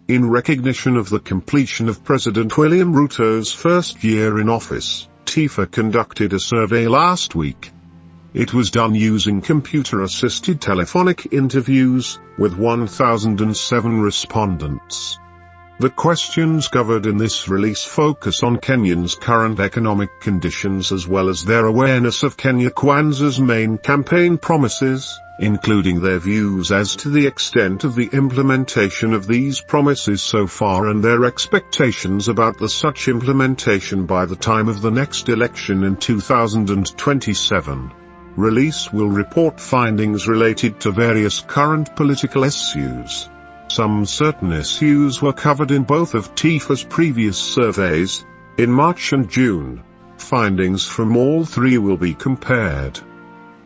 In recognition of the completion of President William Ruto's first year in office, Tifa conducted a survey last week. It was done using computer-assisted telephonic interviews, with 1,007 respondents. The questions covered in this release focus on Kenyans' current economic conditions as well as their awareness of Kenya Kwanza's main campaign promises, including their views as to the extent of the implementation of these promises so far and their expectations about such implementation by the time of the next election in 2027. Release will report findings related to various current political issues. Some certain issues were covered in both of Tifa's previous surveys, in March and June. Findings from all three will be compared.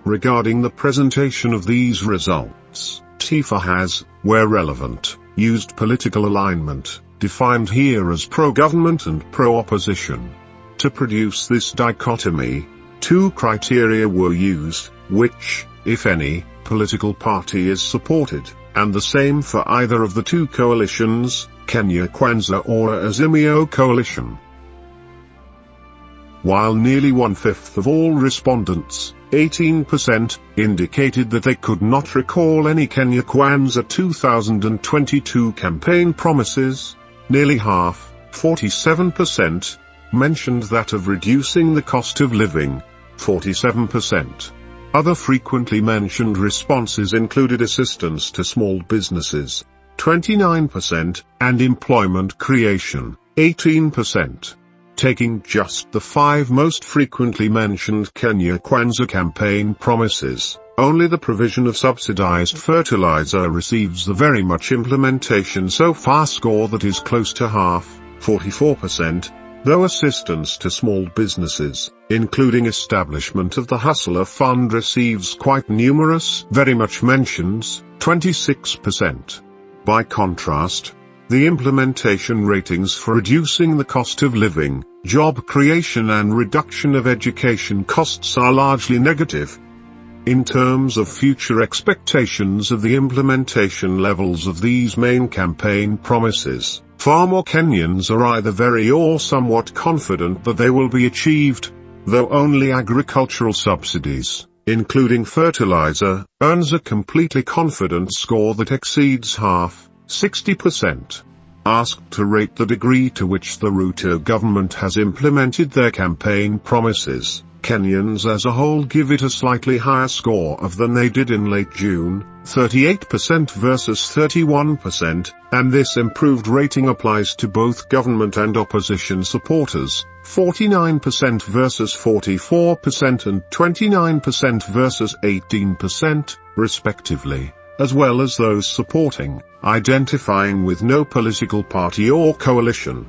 Regarding the presentation of these results, Tifa has, where relevant, used political alignment, defined here as pro-government and pro-opposition. To produce this dichotomy, two criteria were used, which, if any, political party is supported, and the same for either of the two coalitions, Kenya Kwanza or Azimio coalition. While nearly one-fifth of all respondents, 18%, indicated that they could not recall any Kenya Kwanza 2022 campaign promises, nearly half, 47%, mentioned that of reducing the cost of living, 47%. Other frequently mentioned responses included assistance to small businesses, 29%, and employment creation, 18%. Taking just the 5 most frequently mentioned Kenya Kwanza campaign promises, only the provision of subsidized fertilizer receives the very much implementation so far score that is close to half, 44%. Though assistance to small businesses, including establishment of the Hustler Fund, receives quite numerous very much mentions, 26%. By contrast, the implementation ratings for reducing the cost of living, job creation and reduction of education costs are largely negative. In terms of future expectations of the implementation levels of these main campaign promises, far more Kenyans are either very or somewhat confident that they will be achieved, though only agricultural subsidies, including fertilizer, earns a completely confident score that exceeds half, 60%. Asked to rate the degree to which the Ruto government has implemented their campaign promises, Kenyans as a whole give it a slightly higher score than they did in late June, 38% versus 31%, and this improved rating applies to both government and opposition supporters, 49% versus 44% and 29% versus 18%, respectively, as well as those supporting, identifying with no political party or coalition.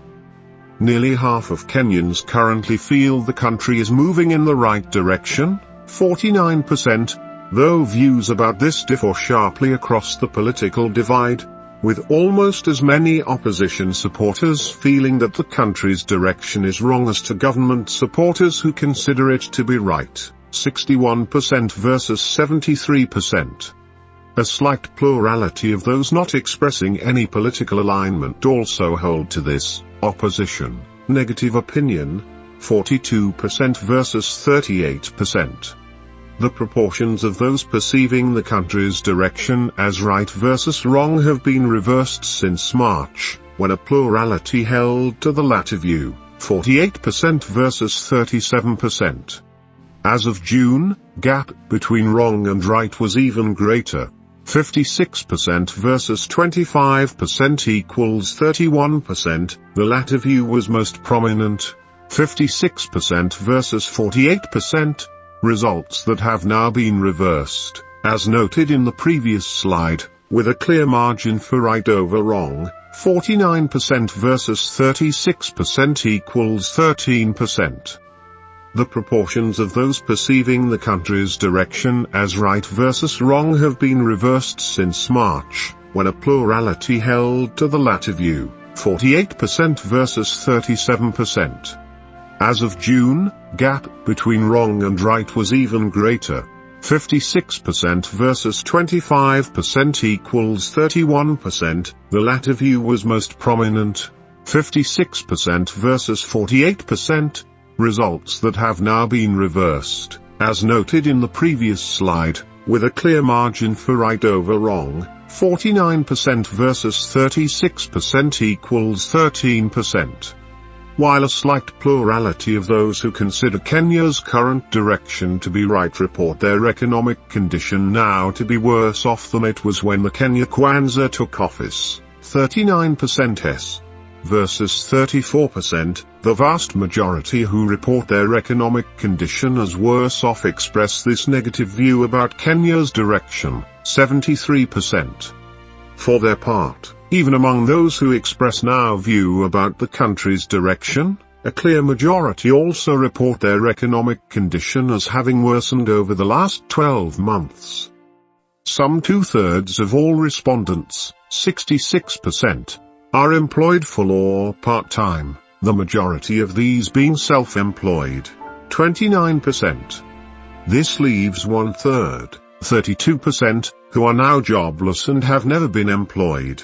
Nearly half of Kenyans currently feel the country is moving in the right direction, 49%, though views about this differ sharply across the political divide, with almost as many opposition supporters feeling that the country's direction is wrong as to government supporters who consider it to be right, 61% versus 73%. A slight plurality of those not expressing any political alignment also hold to this opposition, negative opinion, 42% versus 38%. The proportions of those perceiving the country's direction as right versus wrong have been reversed since March, when a plurality held to the latter view, 48% versus 37%. As of June, gap between wrong and right was even greater. 56% versus 25% equals 31%, the latter view was most prominent, 56% versus 48%, results that have now been reversed, as noted in the previous slide, with a clear margin for right over wrong, 49% versus 36% equals 13%. The proportions of those perceiving the country's direction as right versus wrong have been reversed since March, when a plurality held to the latter view, 48% versus 37%. As of June, gap between wrong and right was even greater, 56% versus 25% equals 31%, the latter view was most prominent. 56% versus 48%, results that have now been reversed, as noted in the previous slide, with a clear margin for right over wrong. 49% versus 36% equals 13%. While a slight plurality of those who consider Kenya's current direction to be right report their economic condition now to be worse off than it was when the Kenya Kwanza took office, 39% yes, versus 34%, the vast majority who report their economic condition as worse off express this negative view about Kenya's direction, 73%. For their part, even among those who express now view about the country's direction, a clear majority also report their economic condition as having worsened over the last 12 months. Some 2/3 of all respondents, 66%, are employed full or part-time, the majority of these being self-employed, 29%. This leaves 1/3, 32%, who are now jobless and have never been employed.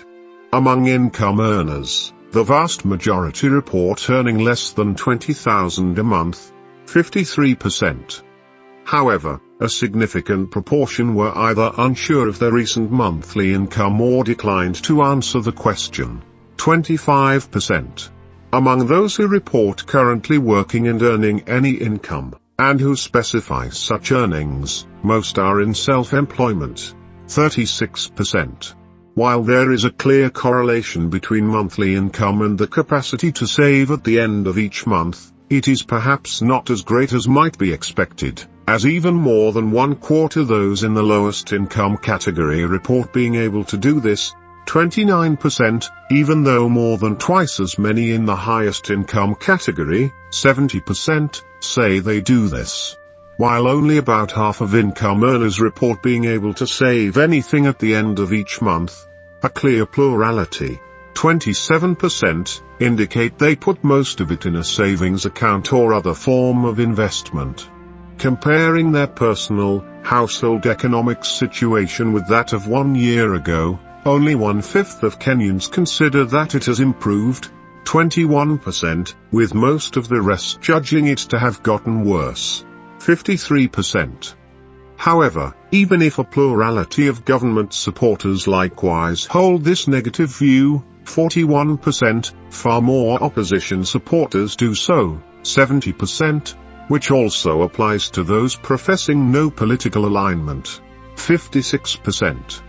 Among income earners, the vast majority report earning less than 20,000 a month, 53%. However, a significant proportion were either unsure of their recent monthly income or declined to answer the question, 25%. Among those who report currently working and earning any income, and who specify such earnings, most are in self-employment, 36%. While there is a clear correlation between monthly income and the capacity to save at the end of each month, it is perhaps not as great as might be expected, as even more than 1/4 those in the lowest income category report being able to do this, 29%, even though more than twice as many in the highest income category, 70%, say they do this. While only about half of income earners report being able to save anything at the end of each month, a clear plurality, 27%, indicate they put most of it in a savings account or other form of investment. Comparing their personal, household economic situation with that of 1 year ago, only 1/5 of Kenyans consider that it has improved, 21%, with most of the rest judging it to have gotten worse, 53%. However, even if a plurality of government supporters likewise hold this negative view, 41%, far more opposition supporters do so, 70%, which also applies to those professing no political alignment, 56%.